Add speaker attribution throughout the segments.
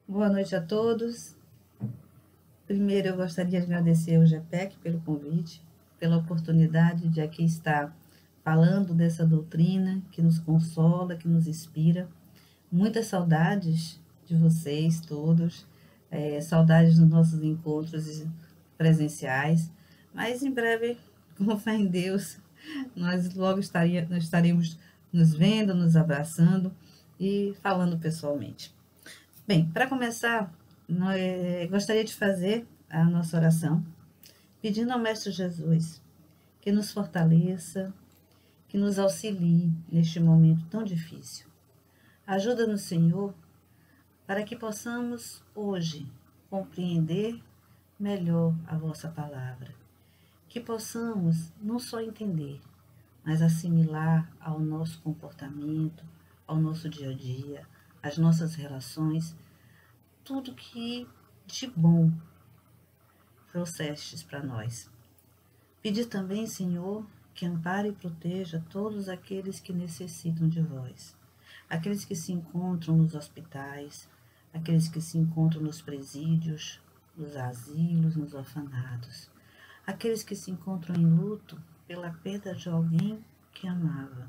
Speaker 1: Boa noite a todos. Primeiro, eu gostaria de agradecer ao GPEC pelo convite, pela oportunidade de aqui estar falando dessa doutrina que nos consola, que nos inspira. Muitas saudades de vocês todos, saudades dos nossos encontros presenciais, mas em breve, com fé em Deus, nós logo estaremos nos vendo, nos abraçando e falando pessoalmente. Bem, para começar, gostaria de fazer a nossa oração, pedindo ao Mestre Jesus que nos fortaleça, que nos auxilie neste momento tão difícil. Ajuda-nos, Senhor, para que possamos hoje compreender melhor a vossa palavra, que possamos não só entender, mas assimilar ao nosso comportamento, ao nosso dia a dia, às nossas relações, tudo que de bom trouxestes para nós. Pedir também, Senhor, que ampare e proteja todos aqueles que necessitam de vós, aqueles que se encontram nos hospitais, aqueles que se encontram nos presídios, nos asilos, nos orfanatos, aqueles que se encontram em luto pela perda de alguém que amava,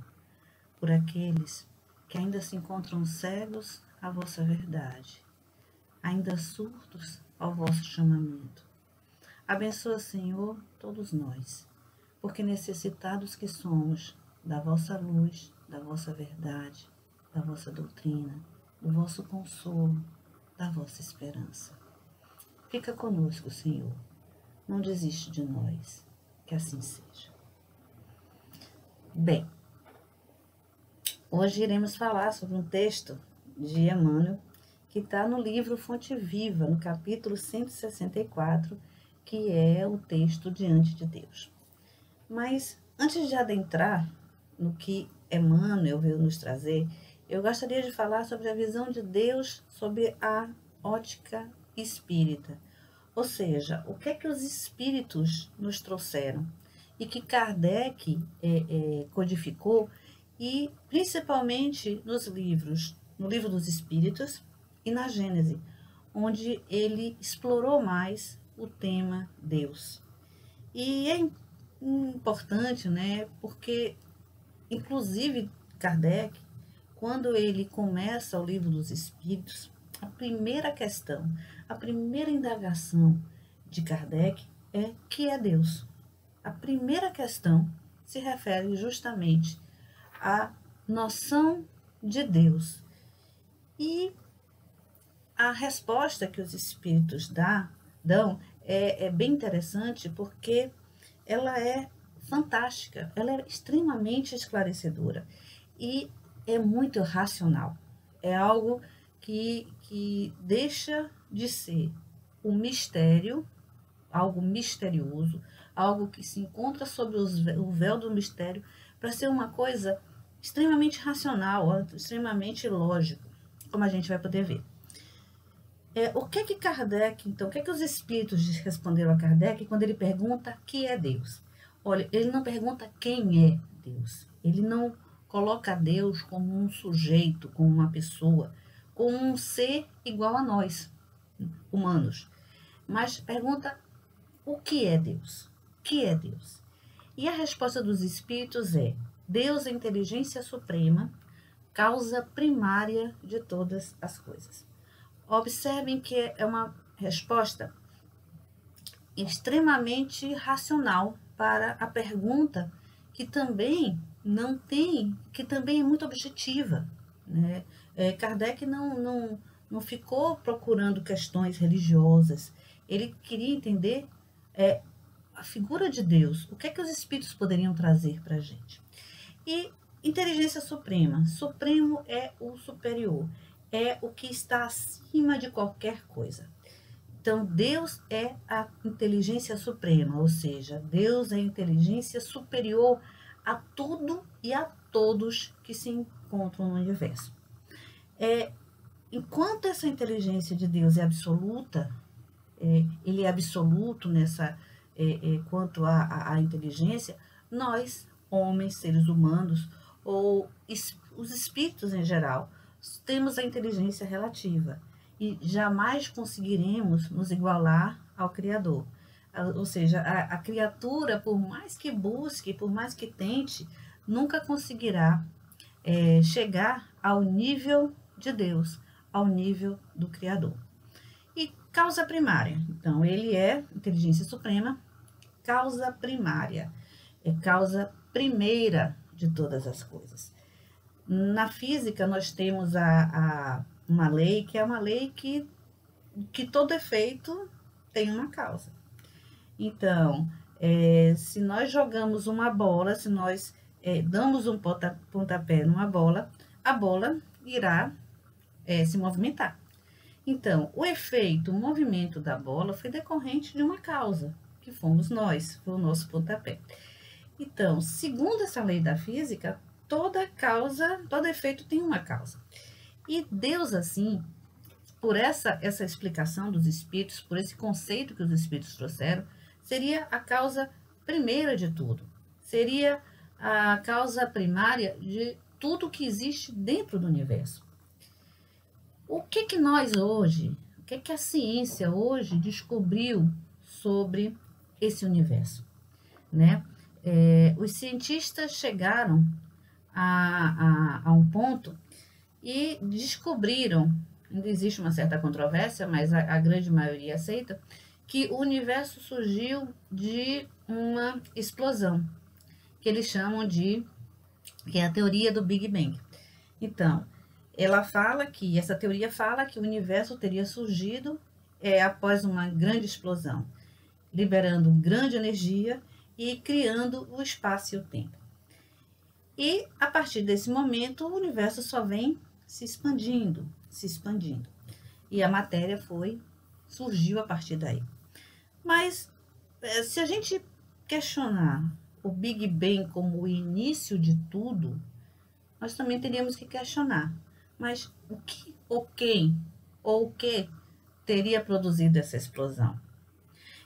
Speaker 1: por aqueles que ainda se encontram cegos à vossa verdade, ainda surdos ao vosso chamamento. Abençoa, Senhor, todos nós, porque necessitados que somos da vossa luz, da vossa verdade, da vossa doutrina, do vosso consolo, da vossa esperança. Fica conosco, Senhor, não desiste de nós, que assim seja. Bem, hoje iremos falar sobre um texto de Emmanuel, que está no livro Fonte Viva, no capítulo 164, que é o texto Diante de Deus. Mas, antes de adentrar no que Emmanuel veio nos trazer, eu gostaria de falar sobre a visão de Deus sobre a ótica espírita. Ou seja, o que é que os espíritos nos trouxeram e que Kardec codificou, e principalmente nos livros, no Livro dos Espíritos e na Gênese, onde ele explorou mais o tema Deus. E é importante, né, porque, inclusive, Kardec, quando ele começa o Livro dos Espíritos, a primeira questão, a primeira indagação de Kardec é: que é Deus? A primeira questão se refere justamente à noção de Deus. E a resposta que os espíritos dão é bem interessante, porque ela é fantástica, ela é extremamente esclarecedora e é muito racional. É algo que deixa de ser um mistério, algo misterioso, algo que se encontra sob o véu do mistério, para ser uma coisa extremamente racional, extremamente lógica, como a gente vai poder ver. O que Kardec, então, o que os espíritos responderam a Kardec quando ele pergunta que é Deus? Olha, ele não pergunta quem é Deus, ele não coloca Deus como um sujeito, como uma pessoa, como um ser igual a nós, humanos, mas pergunta o que é Deus? O que é Deus? E a resposta dos espíritos é: Deus é a inteligência suprema, causa primária de todas as coisas. Observem que é uma resposta extremamente racional para a pergunta, que também não tem, que também é muito objetiva, né? Kardec não ficou procurando questões religiosas, ele queria entender a figura de Deus, o que é que os espíritos poderiam trazer para a gente. E inteligência suprema, supremo é o superior, é o que está acima de qualquer coisa. Então, Deus é a inteligência suprema, ou seja, Deus é a inteligência superior a tudo e a todos que se encontram no universo. Enquanto essa inteligência de Deus é absoluta, ele é absoluto quanto à inteligência, nós, homens, seres humanos, ou os espíritos em geral, temos a inteligência relativa. e jamais conseguiremos nos igualar ao Criador. Ou seja, a criatura, por mais que busque, por mais que tente, nunca conseguirá chegar ao nível de Deus, ao nível do Criador. E causa primária. Então, ele é inteligência suprema, causa primária, é causa primeira de todas as coisas. Na física, nós temos uma lei, que é uma lei que todo efeito tem uma causa. Então, se nós jogamos uma bola, se nós damos um pontapé numa bola, a bola irá se movimentar. Então, o efeito, o movimento da bola foi decorrente de uma causa, que fomos nós, foi o nosso pontapé. Então, segundo essa lei da física, toda causa, todo efeito tem uma causa. E Deus, assim, por essa explicação dos espíritos, por esse conceito que os espíritos trouxeram, seria a causa primeira de tudo. Seria a causa primária de tudo que existe dentro do universo. O que nós hoje, o que a ciência hoje descobriu sobre esse universo, né? Os cientistas chegaram a um ponto e descobriram, ainda existe uma certa controvérsia, mas a grande maioria aceita, que o universo surgiu de uma explosão, que eles chamam que é a teoria do Big Bang. Então, essa teoria fala que o universo teria surgido após uma grande explosão, liberando grande energia e criando o espaço e o tempo. E, a partir desse momento, o universo só vem se expandindo, se expandindo. E a matéria surgiu a partir daí. Mas, se a gente questionar o Big Bang como o início de tudo, nós também teríamos que questionar. Mas quem ou o que teria produzido essa explosão?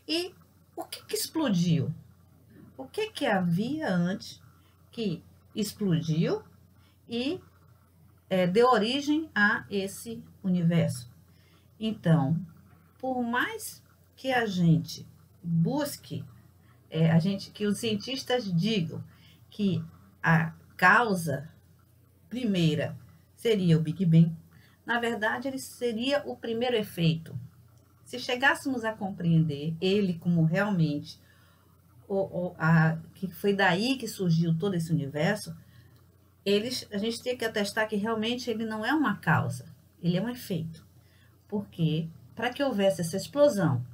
Speaker 1: E o que explodiu? O que havia antes que explodiu e deu origem a esse universo? Então, por mais que a gente busque, que os cientistas digam que a causa primeira seria o Big Bang, na verdade, ele seria o primeiro efeito. Se chegássemos a compreender ele como realmente que foi daí que surgiu todo esse universo, a gente tem que atestar que realmente ele não é uma causa, ele é um efeito. Porque para que houvesse essa explosão,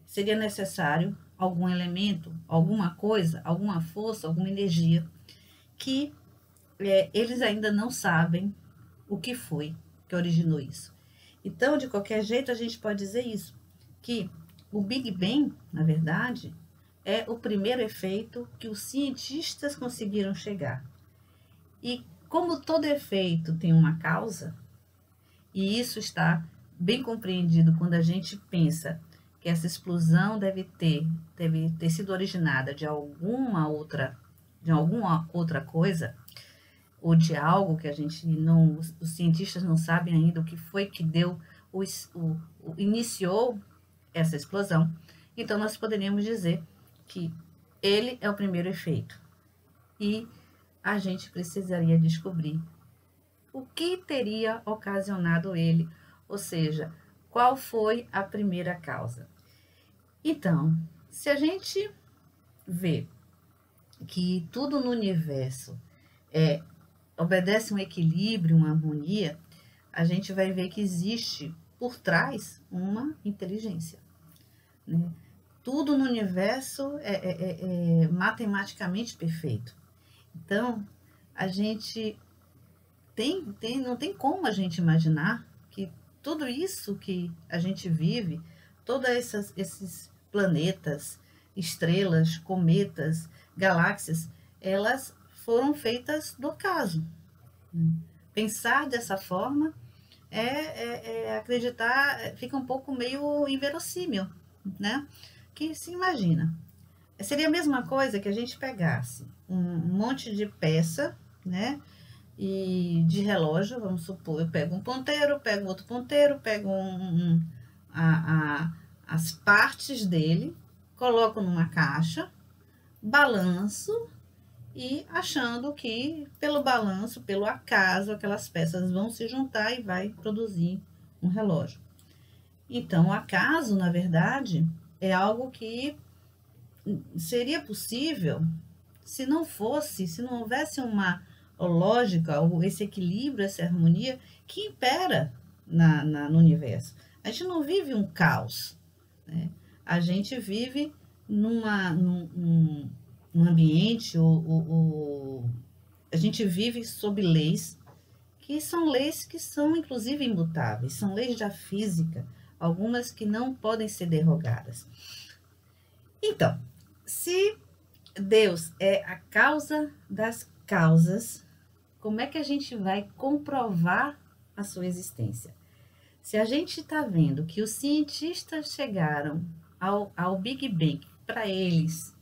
Speaker 1: seria necessário algum elemento, alguma coisa, alguma força, alguma energia que eles ainda não sabem o que foi que originou isso. Então, de qualquer jeito, a gente pode dizer isso, que o Big Bang, na verdade, é o primeiro efeito que os cientistas conseguiram chegar. E como todo efeito tem uma causa, e isso está bem compreendido quando a gente pensa que essa explosão deve ter sido originada de alguma outra coisa, ou de algo que os cientistas não sabem ainda o que foi que iniciou essa explosão. Então, nós poderíamos dizer que ele é o primeiro efeito. E a gente precisaria descobrir o que teria ocasionado ele, ou seja, qual foi a primeira causa. Então, se a gente vê que tudo no universo obedece um equilíbrio, uma harmonia, a gente vai ver que existe por trás uma inteligência, né? Tudo no universo é matematicamente perfeito. Então, a gente não tem como a gente imaginar que tudo isso que a gente vive, todos esses planetas, estrelas, cometas, galáxias, elas foram feitas do acaso. Pensar dessa forma acreditar, fica um pouco meio inverossímil, né? Que se imagina. Seria a mesma coisa que a gente pegasse um monte de peça, né? E de relógio, vamos supor, eu pego um ponteiro, pego outro ponteiro, pego as partes dele, coloco numa caixa, balanço e achando que pelo balanço, pelo acaso, aquelas peças vão se juntar e vai produzir um relógio. Então, o acaso, na verdade, é algo que seria possível se não fosse, se não houvesse uma lógica, ou esse equilíbrio, essa harmonia que impera no universo. A gente não vive um caos, né? A gente vive num ambiente, a gente vive sob leis que são inclusive imutáveis, são leis da física, algumas que não podem ser derrogadas. Então, se Deus é a causa das causas, como é que a gente vai comprovar a sua existência? Se a gente está vendo que os cientistas chegaram ao Big Bang, para eles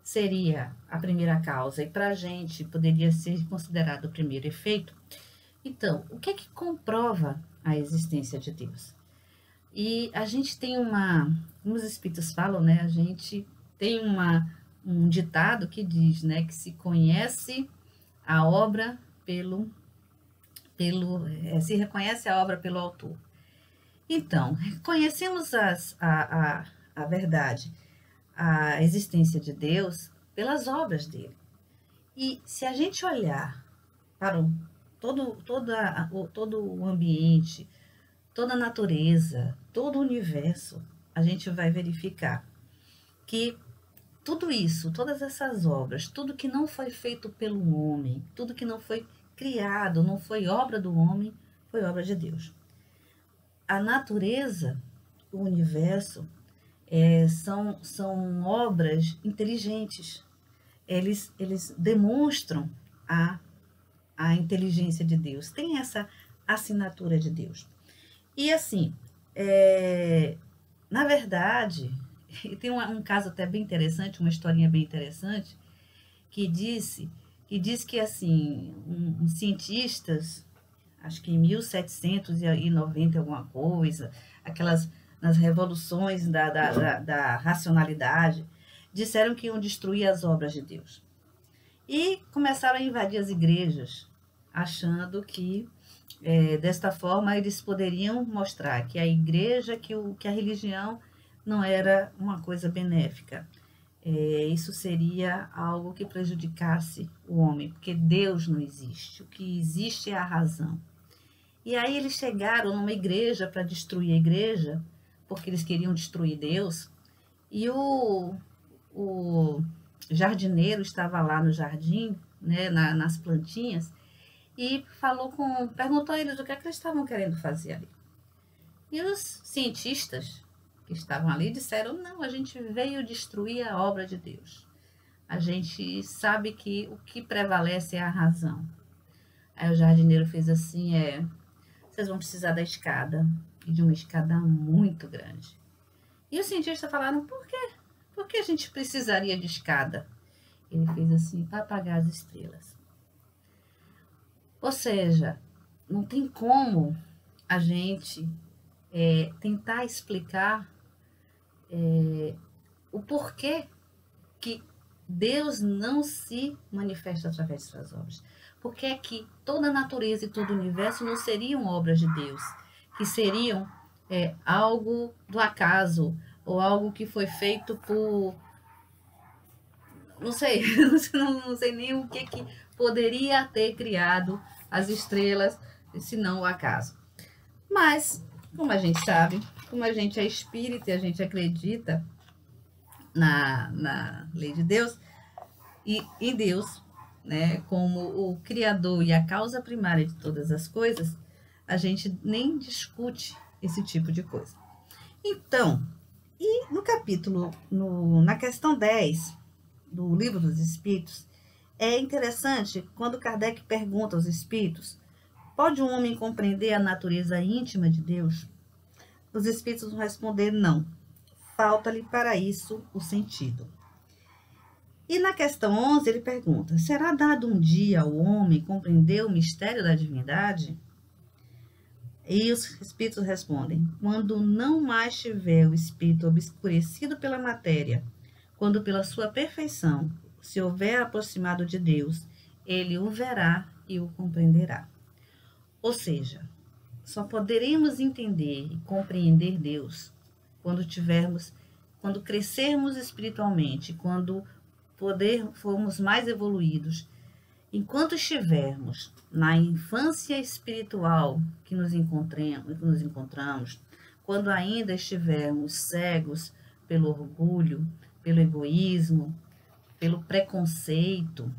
Speaker 1: seria a primeira causa e para a gente poderia ser considerado o primeiro efeito, então, o que é que comprova a existência de Deus? E a gente tem como os espíritos falam, né? A gente tem um ditado que diz, né, que se conhece a obra se reconhece a obra pelo autor. Então, conhecemos a verdade, a existência de Deus pelas obras dele. E se a gente olhar para todo o ambiente, toda a natureza, todo o universo, a gente vai verificar que tudo isso, todas essas obras, tudo que não foi feito pelo homem, tudo que não foi criado, não foi obra do homem, foi obra de Deus. A natureza, o universo, são obras inteligentes. Eles demonstram a inteligência de Deus, tem essa assinatura de Deus. E assim, na verdade, tem um caso até bem interessante, uma historinha bem interessante, que diz que assim, cientistas, acho que em 1790 alguma coisa, nas revoluções da racionalidade, disseram que iam destruir as obras de Deus. E começaram a invadir as igrejas, achando que desta forma eles poderiam mostrar que a igreja, que a religião não era uma coisa benéfica. Isso seria algo que prejudicasse o homem, porque Deus não existe, o que existe é a razão. E aí eles chegaram numa igreja para destruir a igreja, porque eles queriam destruir Deus, e o jardineiro estava lá no jardim, né, nas plantinhas, e perguntou a eles o que é que eles estavam querendo fazer ali. E os cientistas que estavam ali disseram, não, a gente veio destruir a obra de Deus. A gente sabe que o que prevalece é a razão. Aí o jardineiro fez assim, vocês vão precisar da escada, e de uma escada muito grande. E os cientistas falaram, por quê? Por que a gente precisaria de escada? Ele fez assim, para apagar as estrelas. Ou seja, não tem como a gente tentar explicar o porquê que Deus não se manifesta através de suas obras. Porque é que toda a natureza e todo o universo não seriam obras de Deus, que seriam algo do acaso, ou algo que foi feito por... Não sei, não sei nem o que poderia ter criado as estrelas, se não o acaso. Mas, como a gente sabe, como a gente é espírita e a gente acredita na lei de Deus e em Deus, né, como o criador e a causa primária de todas as coisas, a gente nem discute esse tipo de coisa. Então, e no capítulo, na questão 10 do Livro dos Espíritos, é interessante quando Kardec pergunta aos espíritos, pode um homem compreender a natureza íntima de Deus? Os espíritos vão responder não. Falta-lhe para isso o sentido. E na questão 11, ele pergunta: será dado um dia ao homem compreender o mistério da divindade? E os espíritos respondem: quando não mais tiver o espírito obscurecido pela matéria, quando pela sua perfeição se houver aproximado de Deus, ele o verá e o compreenderá. Ou seja, só poderemos entender e compreender Deus quando crescermos espiritualmente, quando formos mais evoluídos. Enquanto estivermos na infância espiritual que nos encontramos, quando ainda estivermos cegos pelo orgulho, pelo egoísmo, pelo preconceito,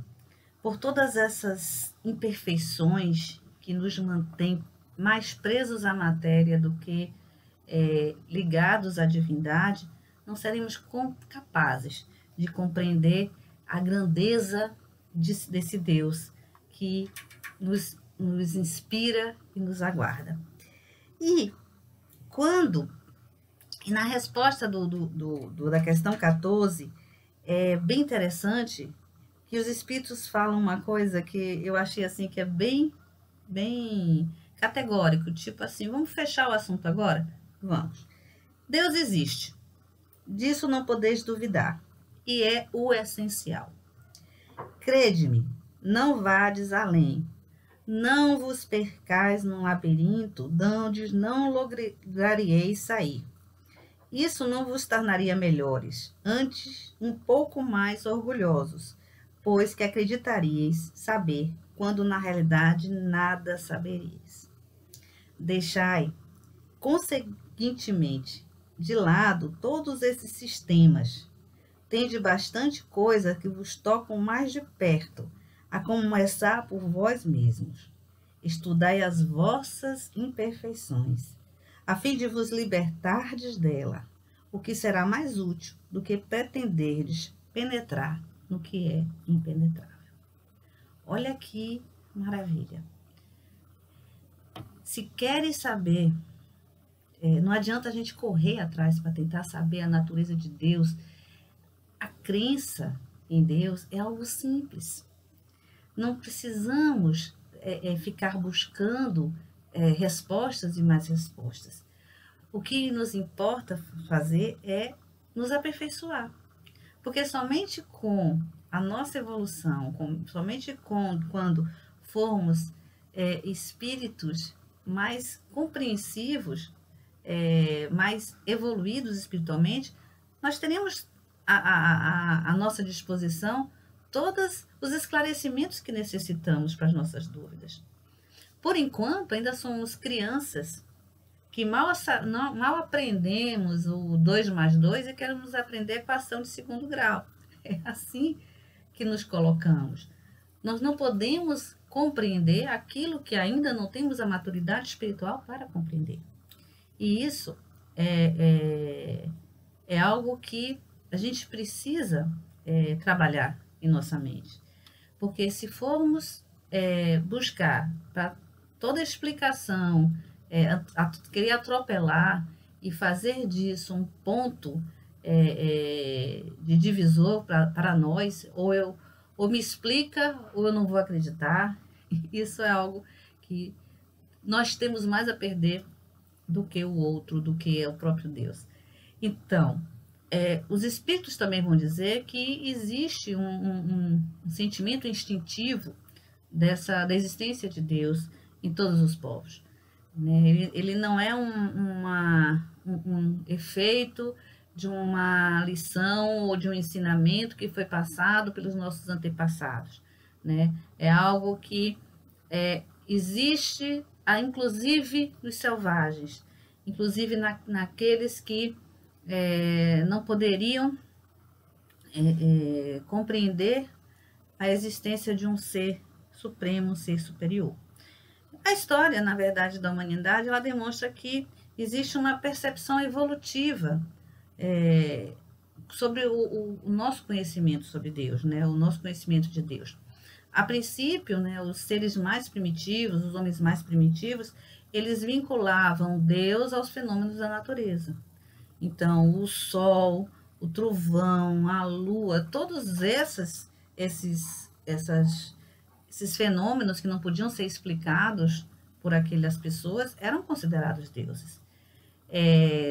Speaker 1: por todas essas imperfeições que nos mantêm mais presos à matéria do que ligados à divindade, não seremos capazes de compreender a grandeza desse Deus que nos inspira e nos aguarda. E na resposta da questão 14, é bem interessante que os espíritos falam uma coisa que eu achei assim que é bem categórico, tipo assim, vamos fechar o assunto agora? Vamos. Deus existe, disso não podeis duvidar, e é o essencial. Crede-me, não vades além, não vos percais num labirinto donde não lograreis sair. Isso não vos tornaria melhores, antes um pouco mais orgulhosos, pois que acreditaríeis saber, quando na realidade nada saberíeis. Deixai, conseguintemente, de lado todos esses sistemas. Tende bastante coisa que vos tocam mais de perto, a começar por vós mesmos. Estudai as vossas imperfeições, a fim de vos libertardes dela, o que será mais útil do que pretenderdes penetrar no que é impenetrável. Olha que maravilha. Se queres saber, não adianta a gente correr atrás para tentar saber a natureza de Deus. A crença em Deus é algo simples. Não precisamos ficar buscando respostas e mais respostas. O que nos importa fazer é nos aperfeiçoar. Porque somente com a nossa evolução, somente quando formos espíritos mais compreensivos, mais evoluídos espiritualmente, nós teremos à nossa disposição todos os esclarecimentos que necessitamos para as nossas dúvidas. Por enquanto, ainda somos crianças que mal aprendemos o 2 mais 2 e queremos aprender a equação de segundo grau. É assim que nos colocamos. Nós não podemos compreender aquilo que ainda não temos a maturidade espiritual para compreender. E isso é algo que a gente precisa trabalhar em nossa mente. Porque se formos buscar para toda explicação, querer atropelar e fazer disso um ponto de divisor para nós, ou me explica ou eu não vou acreditar, isso é algo que nós temos mais a perder do que o outro, do que o próprio Deus. Então, os espíritos também vão dizer que existe um sentimento instintivo da existência de Deus em todos os povos. Né? Ele não é um efeito de uma lição ou de um ensinamento que foi passado pelos nossos antepassados. Né? É algo que existe, inclusive nos selvagens, inclusive naqueles que não poderiam compreender a existência de um ser supremo, um ser superior. A história, na verdade, da humanidade, ela demonstra que existe uma percepção evolutiva sobre o nosso conhecimento sobre Deus, né? O nosso conhecimento de Deus. A princípio, né, os seres mais primitivos, os homens mais primitivos, eles vinculavam Deus aos fenômenos da natureza. Então, o sol, o trovão, a lua, todos esses fenômenos que não podiam ser explicados por aquelas pessoas eram considerados deuses.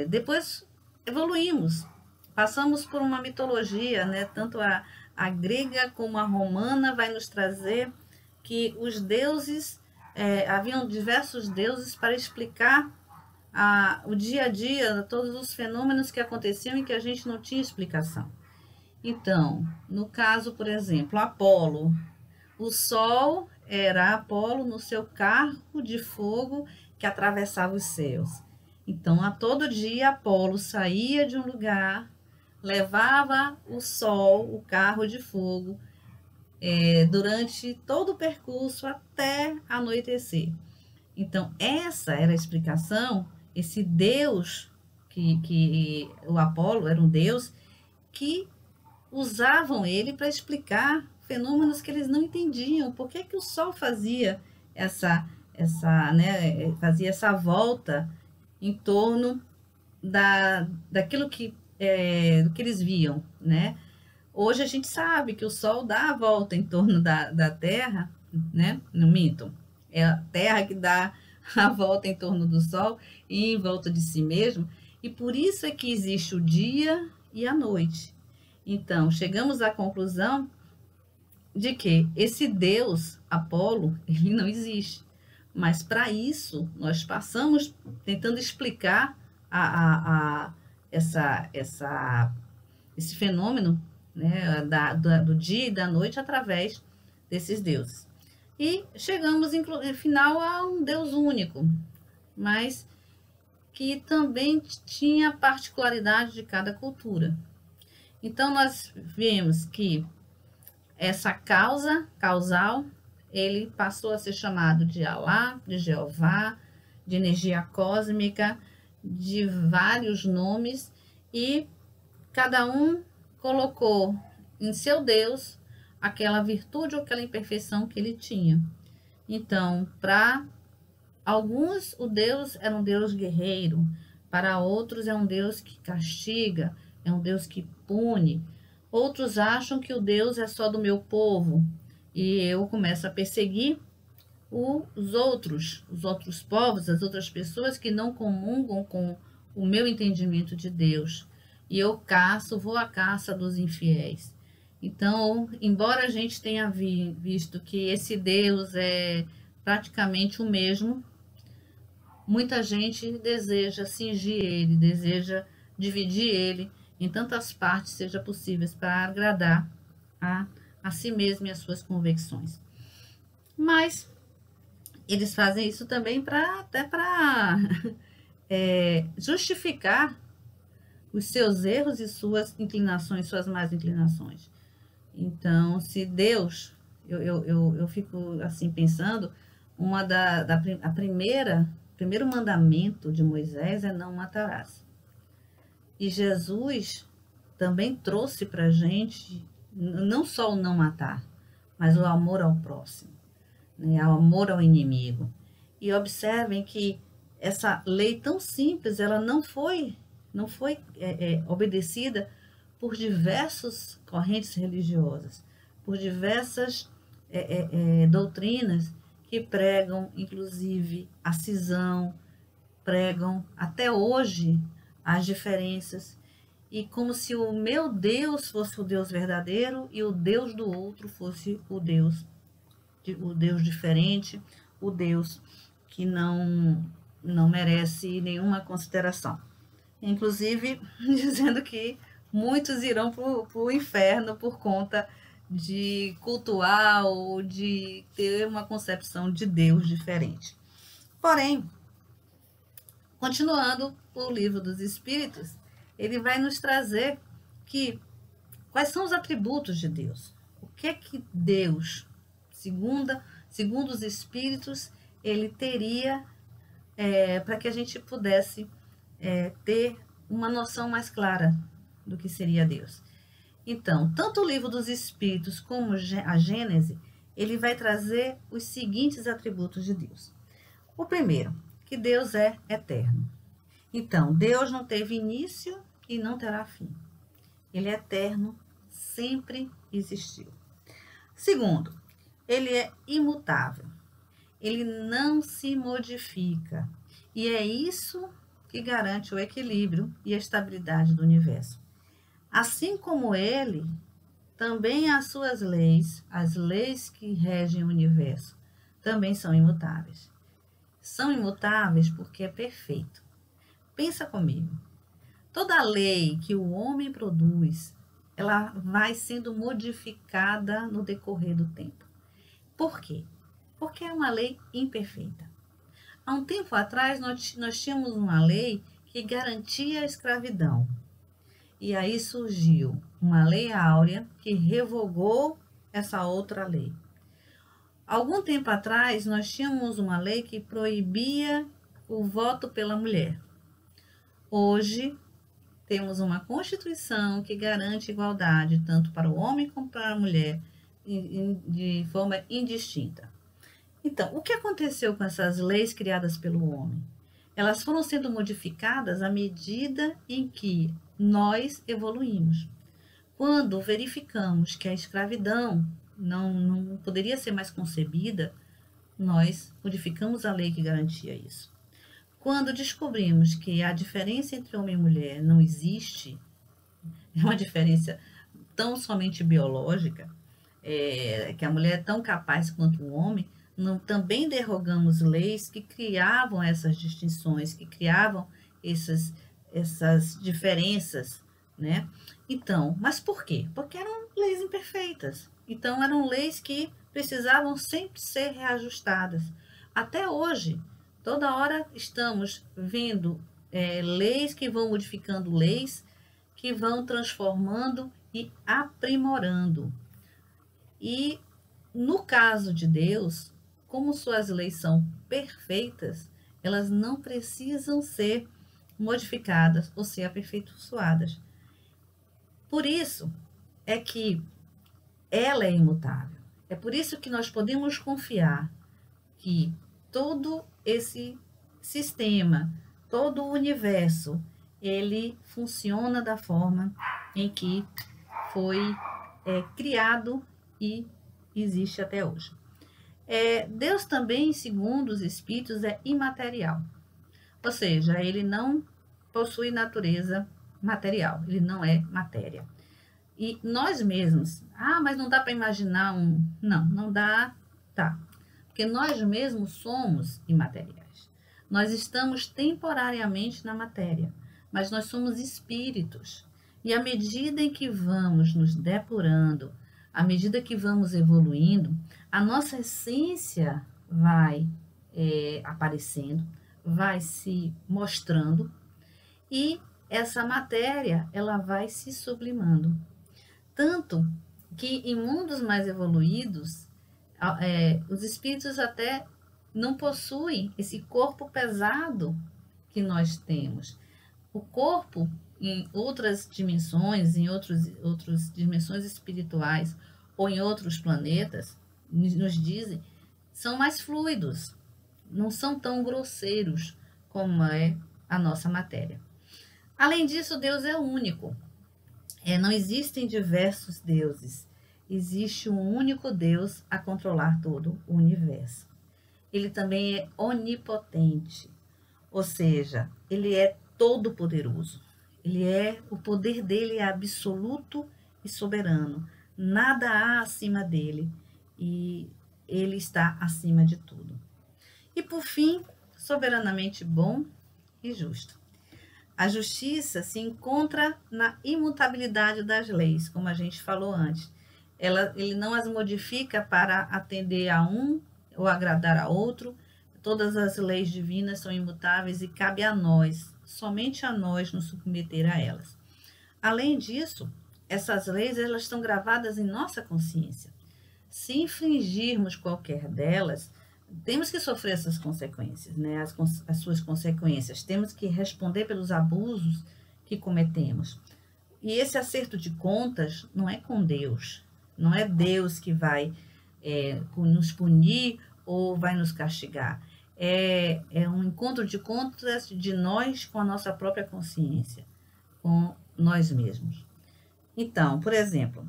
Speaker 1: Depois evoluímos, passamos por uma mitologia, né? Tanto a grega como a romana vai nos trazer que os deuses, haviam diversos deuses para explicar o dia a dia, todos os fenômenos que aconteciam e que a gente não tinha explicação. Então, no caso, por exemplo, Apolo, o Sol era Apolo no seu carro de fogo que atravessava os céus. Então, a todo dia, Apolo saía de um lugar, levava o Sol, o carro de fogo, durante todo o percurso até anoitecer. Então, essa era a explicação, esse Deus, que o Apolo era um Deus, que usavam ele para explicar fenômenos que eles não entendiam. Por que o Sol fazia fazia essa volta em torno daquilo do que eles viam, né? Hoje a gente sabe que o Sol dá a volta em torno da Terra, né? Não minto. É a Terra que dá a volta em torno do Sol e em volta de si mesmo. E por isso é que existe o dia e a noite. Então, chegamos à conclusão de que esse Deus, Apolo, ele não existe. Mas para isso, nós passamos tentando explicar esse fenômeno, né, do dia e da noite através desses deuses. E chegamos, no final, a um Deus único, mas que também tinha particularidade de cada cultura. Então, nós vemos que essa causal, ele passou a ser chamado de Alá, de Jeová, de energia cósmica, de vários nomes, e cada um colocou em seu Deus aquela virtude ou aquela imperfeição que ele tinha. Então, para alguns, o Deus era um Deus guerreiro, para outros é um Deus que castiga, é um Deus que pune. Outros acham que o Deus é só do meu povo, e eu começo a perseguir os outros povos, as outras pessoas que não comungam com o meu entendimento de Deus. E eu vou à caça dos infiéis. Então, embora a gente tenha visto que esse Deus é praticamente o mesmo, muita gente deseja cingir ele, deseja dividir ele em tantas partes seja possíveis para agradar a si mesmo e as suas convicções. Mas eles fazem isso também até para justificar os seus erros e suas inclinações, suas más inclinações. Então, se Deus, eu fico assim pensando, primeiro mandamento de Moisés é não matarás. E Jesus também trouxe para a gente não só o não matar, mas o amor ao próximo, né? O amor ao inimigo. E observem que essa lei tão simples, ela não foi obedecida por diversas correntes religiosas, por diversas doutrinas que pregam, inclusive, a cisão, pregam até hoje as diferenças, e como se o meu Deus fosse o Deus verdadeiro e o Deus do outro fosse o Deus diferente, o Deus que não merece nenhuma consideração. Inclusive, dizendo que muitos irão para o inferno por conta de cultuar ou de ter uma concepção de Deus diferente. Porém, continuando o livro dos Espíritos, ele vai nos trazer quais são os atributos de Deus. O que é que Deus, segundo os Espíritos, ele teria para que a gente pudesse ter uma noção mais clara do que seria Deus. Então, tanto o livro dos Espíritos como a Gênese, ele vai trazer os seguintes atributos de Deus. O primeiro, que Deus é eterno. Então, Deus não teve início e não terá fim. ele é eterno, sempre existiu. Segundo, ele é imutável, ele não se modifica. E é isso que garante o equilíbrio e a estabilidade do universo. Assim como ele, também as suas leis, as leis que regem o universo, também são imutáveis. São imutáveis porque é perfeito. Pensa comigo. Toda lei que o homem produz, ela vai sendo modificada no decorrer do tempo. Por quê? Porque é uma lei imperfeita. Há um tempo atrás, nós tínhamos uma lei que garantia a escravidão. E aí surgiu uma lei áurea que revogou essa outra lei. Algum tempo atrás, nós tínhamos uma lei que proibia o voto pela mulher. Hoje, temos uma Constituição que garante igualdade tanto para o homem como para a mulher, de forma indistinta. Então, o que aconteceu com essas leis criadas pelo homem? Elas foram sendo modificadas à medida em que nós evoluímos. Quando verificamos que a escravidão não poderia ser mais concebida, nós modificamos a lei que garantia isso. Quando descobrimos que a diferença entre homem e mulher não existe, é uma diferença tão somente biológica, que a mulher é tão capaz quanto o homem, também derrogamos leis que criavam essas distinções, que criavam essas diferenças, né? Então, mas por quê? Porque eram leis imperfeitas. Então, eram leis que precisavam sempre ser reajustadas. Até hoje, toda hora estamos vendo leis que vão modificando leis, que vão transformando e aprimorando. E, no caso de Deus, como suas leis são perfeitas, elas não precisam ser modificadas ou ser aperfeiçoadas. Por isso é que ela é imutável. É por isso que nós podemos confiar que todo esse sistema, todo o universo, ele funciona da forma em que foi criado e existe até hoje. Deus também, segundo os Espíritos, é imaterial. Ou seja, ele não possui natureza material, ele não é matéria. E nós mesmos, mas não dá para imaginar um... Não dá, tá. Porque nós mesmos somos imateriais. Nós estamos temporariamente na matéria, mas nós somos espíritos. E à medida em que vamos nos depurando, à medida que vamos evoluindo, a nossa essência vai aparecendo, vai se mostrando, e essa matéria ela vai se sublimando. Tanto que em mundos mais evoluídos, os espíritos até não possuem esse corpo pesado que nós temos. O corpo, em outras dimensões, em outras dimensões espirituais ou em outros planetas, nos dizem, são mais fluidos, não são tão grosseiros como é a nossa matéria. Além disso, Deus é único. Não existem diversos deuses. Existe um único Deus a controlar todo o universo. Ele também é onipotente, ou seja, ele é todo-poderoso. O poder dele é absoluto e soberano. Nada há acima dele e ele está acima de tudo. E por fim, soberanamente bom e justo. A justiça se encontra na imutabilidade das leis, como a gente falou antes. Ele não as modifica para atender a um ou agradar a outro. Todas as leis divinas são imutáveis e cabe a nós, somente a nós, nos submeter a elas. Além disso, essas leis elas estão gravadas em nossa consciência. Se infringirmos qualquer delas, temos que sofrer essas consequências, né? As suas consequências. Temos que responder pelos abusos que cometemos. E esse acerto de contas não é com Deus. Não é Deus que vai nos punir ou vai nos castigar. É um encontro de contas de nós com a nossa própria consciência, com nós mesmos. Então, por exemplo,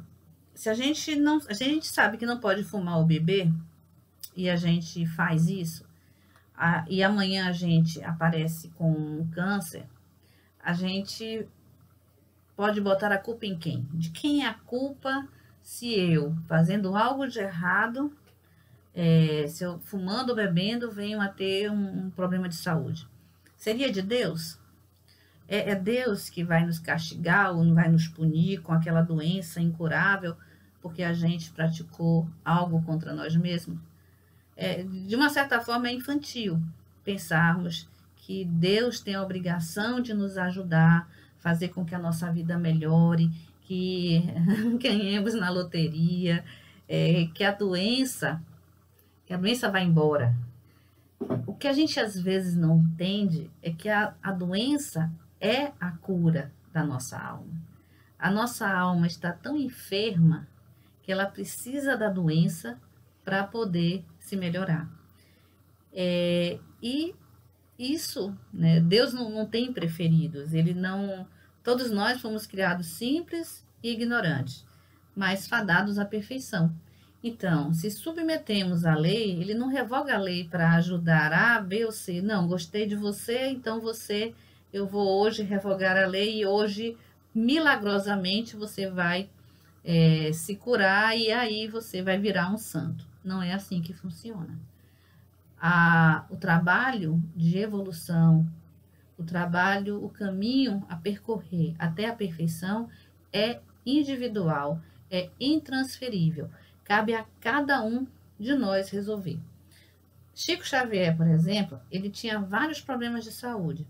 Speaker 1: se a gente sabe que não pode fumar ou beber, e a gente faz isso, e amanhã a gente aparece com um câncer, a gente pode botar a culpa em quem? De quem é a culpa se eu, fazendo algo de errado, se eu fumando ou bebendo, venho a ter um problema de saúde? Seria de Deus? É Deus que vai nos castigar ou vai nos punir com aquela doença incurável porque a gente praticou algo contra nós mesmos? De uma certa forma, é infantil pensarmos que Deus tem a obrigação de nos ajudar, fazer com que a nossa vida melhore, que ganhemos na loteria, que a doença vai embora. O que a gente às vezes não entende é que a doença é a cura da nossa alma. A nossa alma está tão enferma que ela precisa da doença para poder se melhorar. E isso, né, Deus não tem preferidos, ele não. Todos nós fomos criados simples e ignorantes, mas fadados à perfeição. Então, se submetemos à lei, ele não revoga a lei para ajudar A, B ou C. Não, gostei de você, então eu vou hoje revogar a lei e hoje, milagrosamente, você vai se curar e aí você vai virar um santo. Não é assim que funciona. O trabalho de evolução, o caminho a percorrer até a perfeição é individual, é intransferível. Cabe a cada um de nós resolver. Chico Xavier, por exemplo, ele tinha vários problemas de saúde.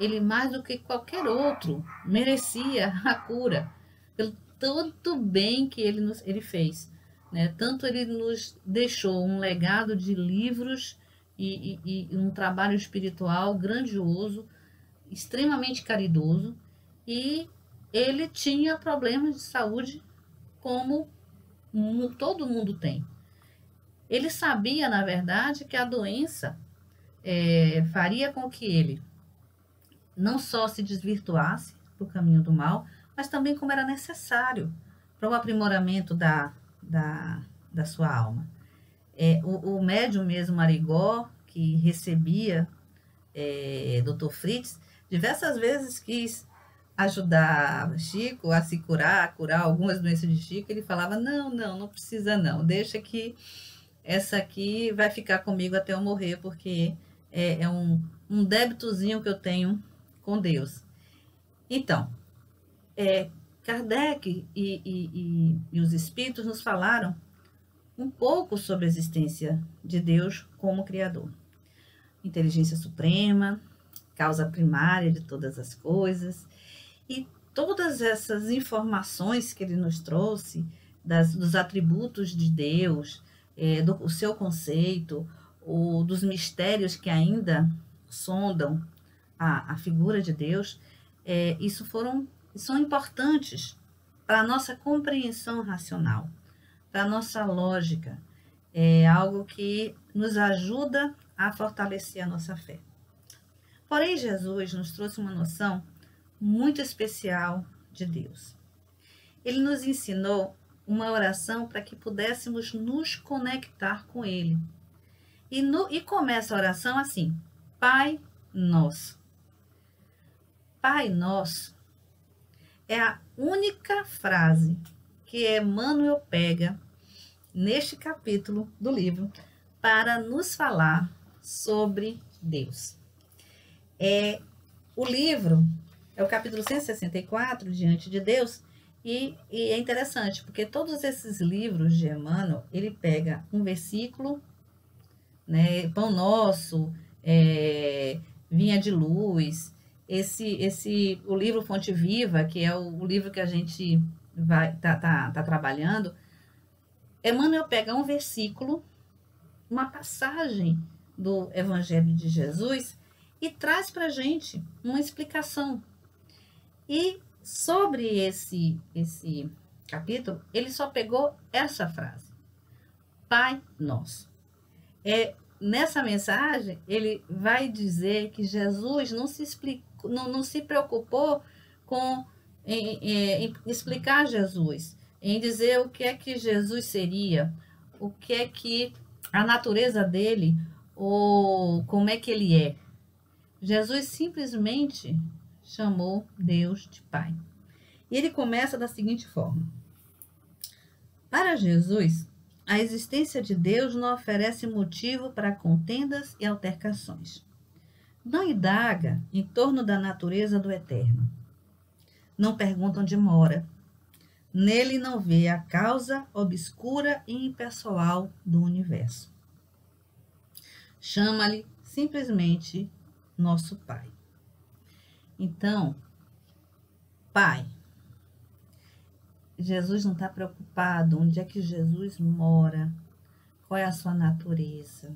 Speaker 1: Ele, mais do que qualquer outro, merecia a cura pelo tanto bem que ele fez. Né? Tanto ele nos deixou um legado de livros e um trabalho espiritual grandioso, extremamente caridoso, e ele tinha problemas de saúde como todo mundo tem. Ele sabia, na verdade, que a doença faria com que ele não só se desvirtuasse para o caminho do mal, mas também como era necessário para o aprimoramento da sua alma. O médium mesmo, Arigó, que recebia Dr. Fritz, diversas vezes quis ajudar Chico a se curar, a curar algumas doenças de Chico. Ele falava, não precisa não, deixa que essa aqui vai ficar comigo até eu morrer, porque é um débitozinho que eu tenho com Deus. Então, Kardec e os espíritos nos falaram um pouco sobre a existência de Deus como Criador. Inteligência suprema, causa primária de todas as coisas, e todas essas informações que ele nos trouxe dos atributos de Deus, do seu conceito, dos mistérios que ainda sondam a figura de Deus, são importantes para a nossa compreensão racional, para a nossa lógica. É algo que nos ajuda a fortalecer a nossa fé. Porém, Jesus nos trouxe uma noção muito especial de Deus. Ele nos ensinou uma oração para que pudéssemos nos conectar com Ele. E começa a oração assim: Pai Nosso. Pai Nosso é a única frase que Emmanuel pega neste capítulo do livro para nos falar sobre Deus. O livro é o capítulo 164, Diante de Deus, e é interessante, porque todos esses livros de Emmanuel, ele pega um versículo, né, Pão Nosso, Vinha de Luz, o livro Fonte Viva, que é o livro que a gente tá trabalhando. Emmanuel pega um versículo, uma passagem do Evangelho de Jesus e traz para a gente uma explicação. E sobre esse capítulo, ele só pegou essa frase: Pai Nosso. Nessa mensagem, ele vai dizer que Jesus não se preocupou com em explicar Jesus, em dizer o que é que Jesus seria, o que é que a natureza dele, ou como é que ele é. Jesus simplesmente chamou Deus de Pai. E ele começa da seguinte forma: para Jesus, a existência de Deus não oferece motivo para contendas e altercações. Não indaga em torno da natureza do eterno. Não pergunta onde mora. Nele não vê a causa obscura e impessoal do universo. Chama-lhe simplesmente nosso Pai. Então, Pai. Jesus não está preocupado onde é que Jesus mora, qual é a sua natureza,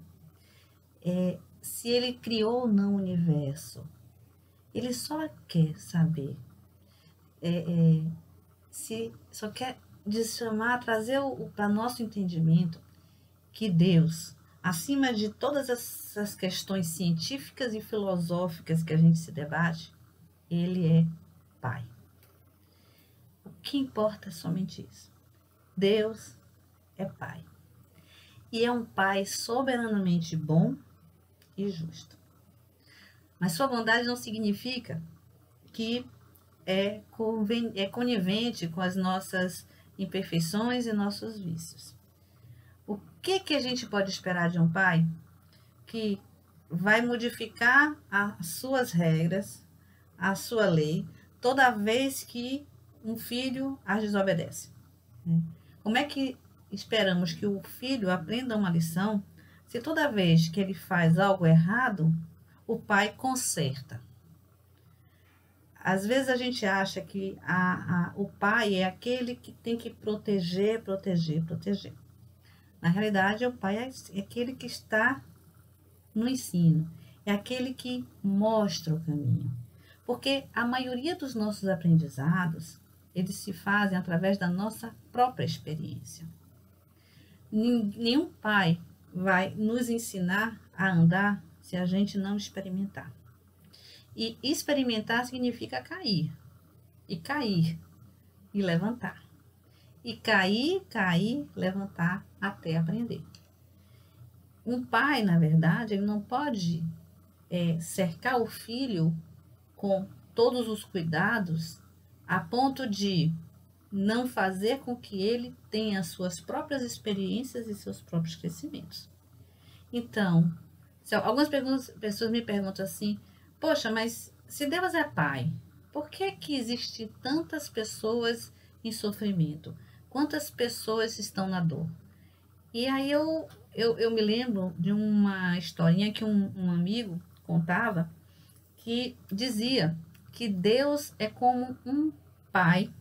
Speaker 1: se ele criou ou não o universo. Ele só quer saber, se só quer chamar, trazer para nosso entendimento que Deus, acima de todas essas questões científicas e filosóficas que a gente se debate, ele é Pai. O que importa é somente isso. Deus é Pai. E é um Pai soberanamente bom e justo. Mas sua bondade não significa que é conivente com as nossas imperfeições e nossos vícios. O que a gente pode esperar de um pai que vai modificar as suas regras, a sua lei, toda vez que um filho as desobedece? Como é que esperamos que o filho aprenda uma lição se toda vez que ele faz algo errado, o pai conserta? Às vezes a gente acha que o pai é aquele que tem que proteger. Na realidade, o pai é aquele que está no ensino, é aquele que mostra o caminho. Porque a maioria dos nossos aprendizados, eles se fazem através da nossa própria experiência. Nenhum pai vai nos ensinar a andar se a gente não experimentar. E experimentar significa cair. E cair. E levantar. E cair, levantar até aprender. Um pai, na verdade, ele não pode cercar o filho com todos os cuidados a ponto de não fazer com que ele tenha suas próprias experiências e seus próprios crescimentos. Então, algumas pessoas me perguntam assim: poxa, mas se Deus é pai, por que existem tantas pessoas em sofrimento? Quantas pessoas estão na dor? E aí eu me lembro de uma historinha que um amigo contava, que dizia que Deus é como um pai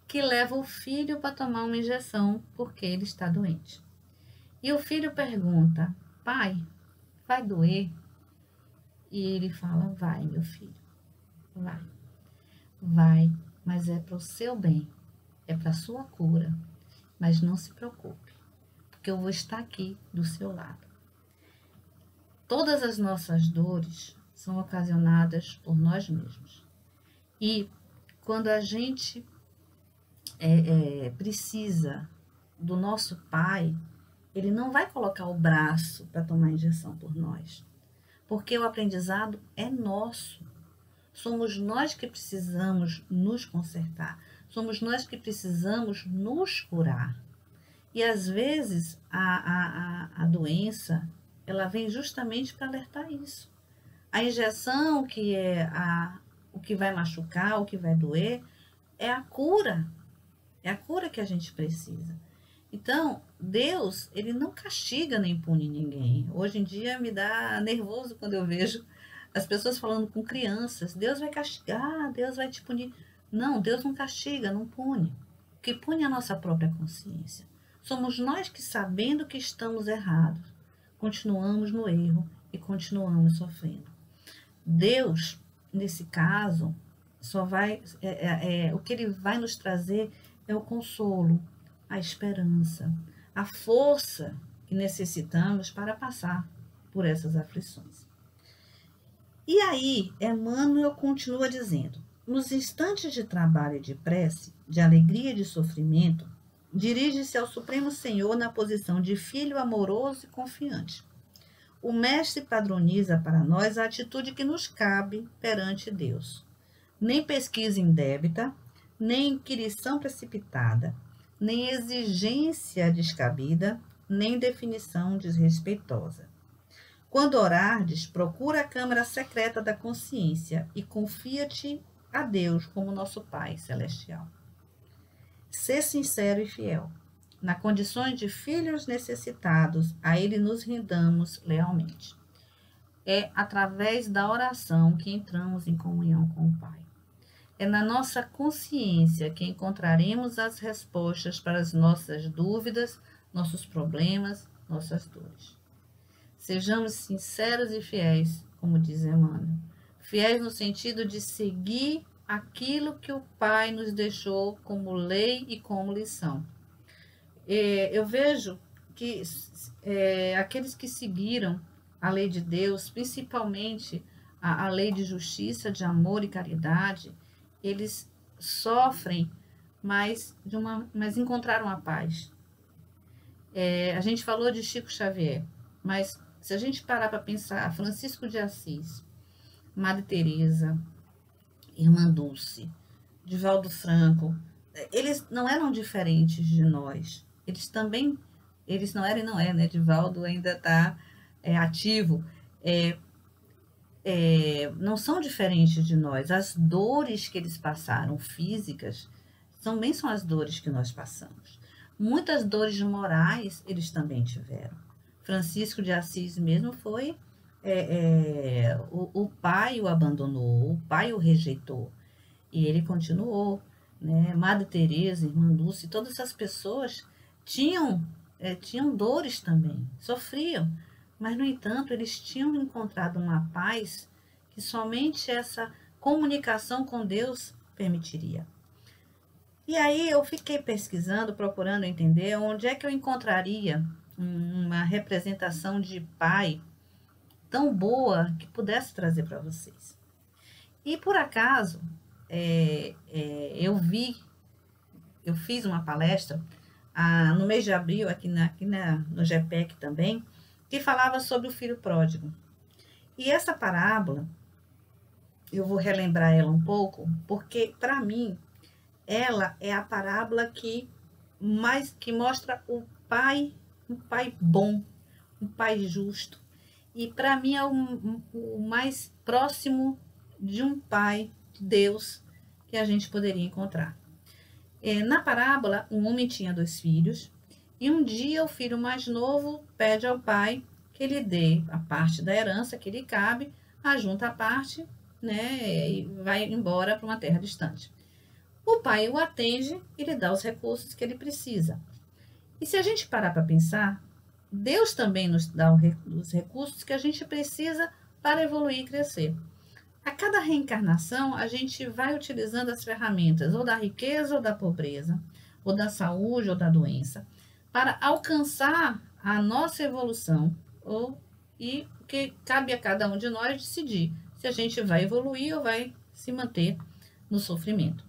Speaker 1: que leva o filho para tomar uma injeção porque ele está doente. E o filho pergunta: pai, vai doer? E ele fala: vai, meu filho, vai, mas é para o seu bem, é para a sua cura, mas não se preocupe, porque eu vou estar aqui do seu lado. Todas as nossas dores são ocasionadas por nós mesmos. E quando a gente precisa do nosso pai, ele não vai colocar o braço para tomar injeção por nós, porque o aprendizado é nosso. Somos nós que precisamos nos consertar, somos nós que precisamos nos curar. E às vezes a doença, ela vem justamente para alertar isso. A injeção, que é o que vai machucar, o que vai doer, é a cura. É a cura que a gente precisa. Então, Deus, ele não castiga nem pune ninguém. Hoje em dia me dá nervoso quando eu vejo as pessoas falando com crianças: Deus vai castigar, Deus vai te punir. Não, Deus não castiga, não pune. O que pune é a nossa própria consciência. Somos nós que, sabendo que estamos errados, continuamos no erro e continuamos sofrendo. Deus, nesse caso, só vai, o que ele vai nos trazer é o consolo, a esperança, a força que necessitamos para passar por essas aflições. E aí, Emmanuel continua dizendo: nos instantes de trabalho e de prece, de alegria e de sofrimento, dirige-se ao Supremo Senhor na posição de filho amoroso e confiante. O Mestre padroniza para nós a atitude que nos cabe perante Deus. Nem pesquisa indébita, nem inquirição precipitada, nem exigência descabida, nem definição desrespeitosa. Quando orardes, procura a câmara secreta da consciência e confia-te a Deus como nosso Pai celestial. Ser sincero e fiel. Na condições de filhos necessitados, a Ele nos rendamos lealmente. É através da oração que entramos em comunhão com o Pai. É na nossa consciência que encontraremos as respostas para as nossas dúvidas, nossos problemas, nossas dores. Sejamos sinceros e fiéis, como diz Emmanuel. Fiéis no sentido de seguir aquilo que o Pai nos deixou como lei e como lição. Eu vejo que aqueles que seguiram a lei de Deus, principalmente a lei de justiça, de amor e caridade, eles sofrem, mas encontraram a paz. A gente falou de Chico Xavier, mas se a gente parar para pensar, Francisco de Assis, Madre Teresa, Irmã Dulce, Divaldo Franco, eles não eram diferentes de nós. Eles não eram e não é, né? Divaldo ainda está ativo. Não são diferentes de nós. As dores que eles passaram, físicas, também são as dores que nós passamos. Muitas dores morais eles também tiveram. Francisco de Assis mesmo foi... o pai o abandonou, o pai o rejeitou. E ele continuou, né? Madre Teresa, Irmã Dulce, todas essas pessoas tinham dores também, sofriam. Mas, no entanto, eles tinham encontrado uma paz que somente essa comunicação com Deus permitiria. E aí eu fiquei pesquisando, procurando entender onde é que eu encontraria uma representação de pai tão boa que pudesse trazer para vocês. E, por acaso, eu fiz uma palestra no mês de abril, aqui no GPEC também, que falava sobre o filho pródigo. E essa parábola, eu vou relembrar ela um pouco, porque, para mim, ela é a parábola que mostra um pai bom, um pai justo. E, para mim, é o mais próximo de um pai, de Deus, que a gente poderia encontrar. Na parábola, um homem tinha 2 filhos, e um dia o filho mais novo pede ao pai que lhe dê a parte da herança que lhe cabe, ajunta a parte, né, e vai embora para uma terra distante. O pai o atende e lhe dá os recursos que ele precisa. E se a gente parar para pensar, Deus também nos dá os recursos que a gente precisa para evoluir e crescer. A cada reencarnação, a gente vai utilizando as ferramentas ou da riqueza ou da pobreza, ou da saúde ou da doença, para alcançar a nossa evolução, e que cabe a cada um de nós decidir se a gente vai evoluir ou vai se manter no sofrimento.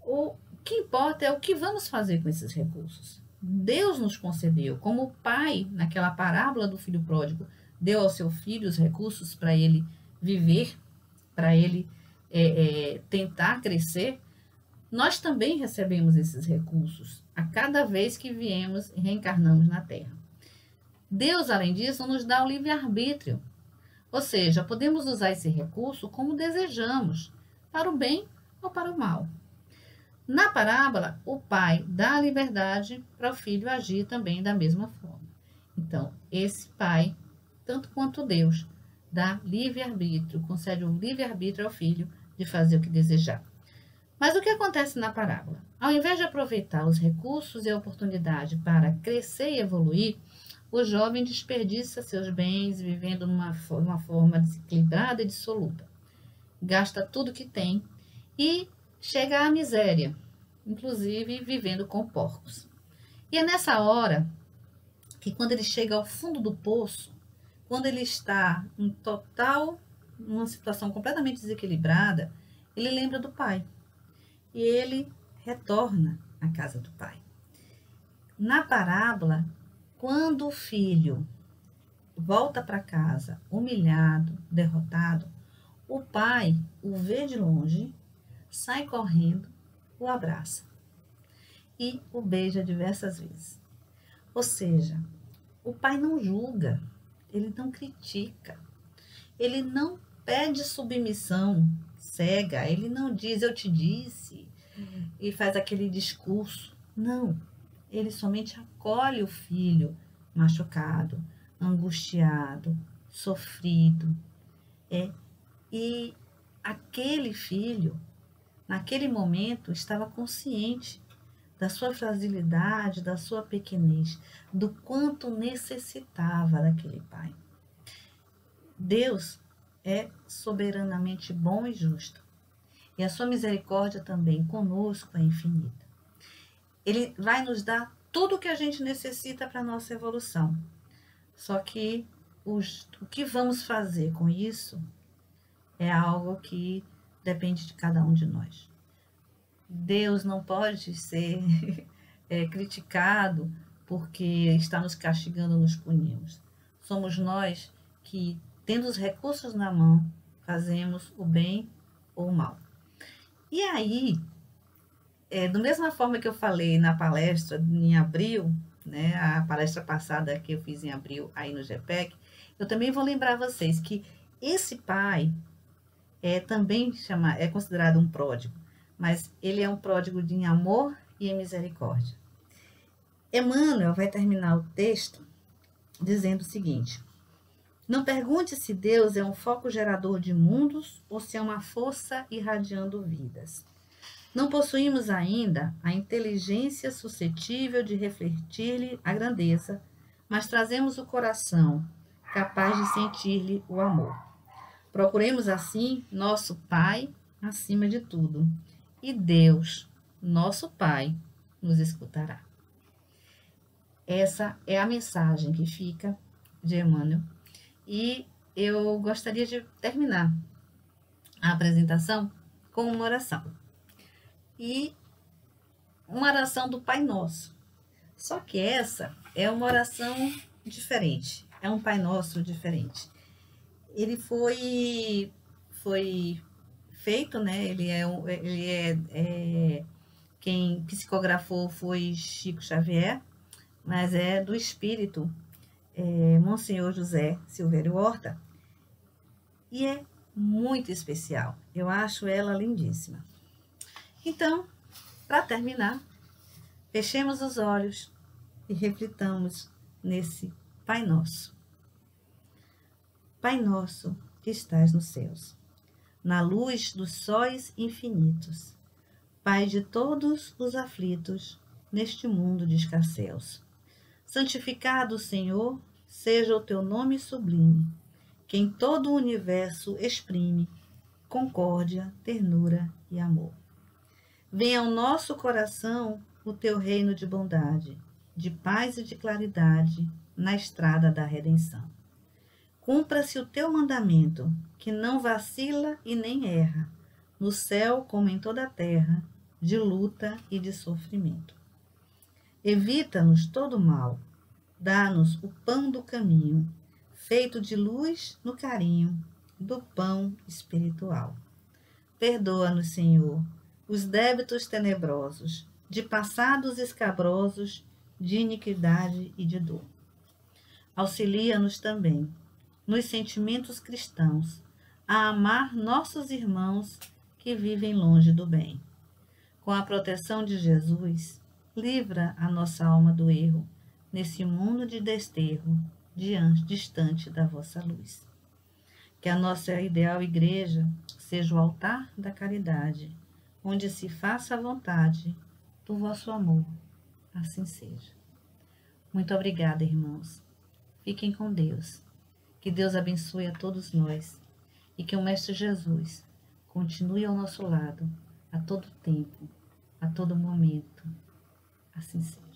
Speaker 1: O que importa é o que vamos fazer com esses recursos. Deus nos concedeu, como o pai, naquela parábola do filho pródigo, deu ao seu filho os recursos para ele viver, para ele tentar crescer. Nós também recebemos esses recursos a cada vez que viemos e reencarnamos na Terra. Deus, além disso, nos dá o livre-arbítrio. Ou seja, podemos usar esse recurso como desejamos, para o bem ou para o mal. Na parábola, o pai dá a liberdade para o filho agir também da mesma forma. Então, esse pai, tanto quanto Deus, dá livre-arbítrio, concede o livre-arbítrio ao filho de fazer o que desejar. Mas o que acontece na parábola? Ao invés de aproveitar os recursos e a oportunidade para crescer e evoluir, o jovem desperdiça seus bens vivendo uma forma desequilibrada e dissoluta. Gasta tudo que tem e chega à miséria, inclusive vivendo com porcos. E é nessa hora que, quando ele chega ao fundo do poço, quando ele está numa situação completamente desequilibrada, ele lembra do pai e ele retorna à casa do pai. Na parábola, quando o filho volta para casa humilhado, derrotado, o pai o vê de longe, sai correndo, o abraça e o beija diversas vezes. Ou seja, o pai não julga, ele não critica, ele não pede submissão cega, ele não diz eu te disse e faz aquele discurso. Não, ele somente acolhe o filho machucado, angustiado, sofrido. E aquele filho, naquele momento, estava consciente da sua fragilidade, da sua pequenez, do quanto necessitava daquele pai. Deus é soberanamente bom e justo, e a sua misericórdia também conosco é infinita. Ele vai nos dar tudo o que a gente necessita para a nossa evolução. Só que o que vamos fazer com isso é algo que depende de cada um de nós. Deus não pode ser criticado porque está nos castigando, nos punimos. Somos nós que, tendo os recursos na mão, fazemos o bem ou o mal. E aí, da mesma forma que eu falei na palestra em abril, né, a palestra passada que eu fiz em abril aí no GPEC, eu também vou lembrar vocês que esse pai também é considerado um pródigo, mas ele é um pródigo em amor e em misericórdia. Emmanuel vai terminar o texto dizendo o seguinte: não pergunte se Deus é um foco gerador de mundos ou se é uma força irradiando vidas. Não possuímos ainda a inteligência suscetível de refletir-lhe a grandeza, mas trazemos o coração capaz de sentir-lhe o amor. Procuremos assim nosso Pai acima de tudo, e Deus, nosso Pai, nos escutará. Essa é a mensagem que fica de Emmanuel, e eu gostaria de terminar a apresentação com uma oração. E uma oração do Pai Nosso. Só que essa é uma oração diferente, é um Pai Nosso diferente. Ele foi feito, né? Quem psicografou foi Chico Xavier, mas é do espírito Monsenhor José Silvério Horta, e é muito especial. Eu acho ela lindíssima. Então, para terminar, fechemos os olhos e reflitamos nesse Pai Nosso. Pai nosso que estás nos céus, na luz dos sóis infinitos, Pai de todos os aflitos neste mundo de escarcéus. Santificado, Senhor, seja o teu nome sublime, que em todo o universo exprime concórdia, ternura e amor. Venha ao nosso coração o teu reino de bondade, de paz e de claridade na estrada da redenção. Cumpra-se o teu mandamento, que não vacila e nem erra, no céu como em toda a terra, de luta e de sofrimento. Evita-nos todo mal, dá-nos o pão do caminho, feito de luz no carinho do pão espiritual. Perdoa-nos, Senhor, os débitos tenebrosos, de passados escabrosos, de iniquidade e de dor. Auxilia-nos também, nos sentimentos cristãos, a amar nossos irmãos que vivem longe do bem. Com a proteção de Jesus, livra a nossa alma do erro, nesse mundo de desterro, distante da vossa luz. Que a nossa ideal igreja seja o altar da caridade, onde se faça a vontade do vosso amor. Assim seja. Muito obrigada, irmãos. Fiquem com Deus. Que Deus abençoe a todos nós e que o Mestre Jesus continue ao nosso lado a todo tempo, a todo momento. Assim seja.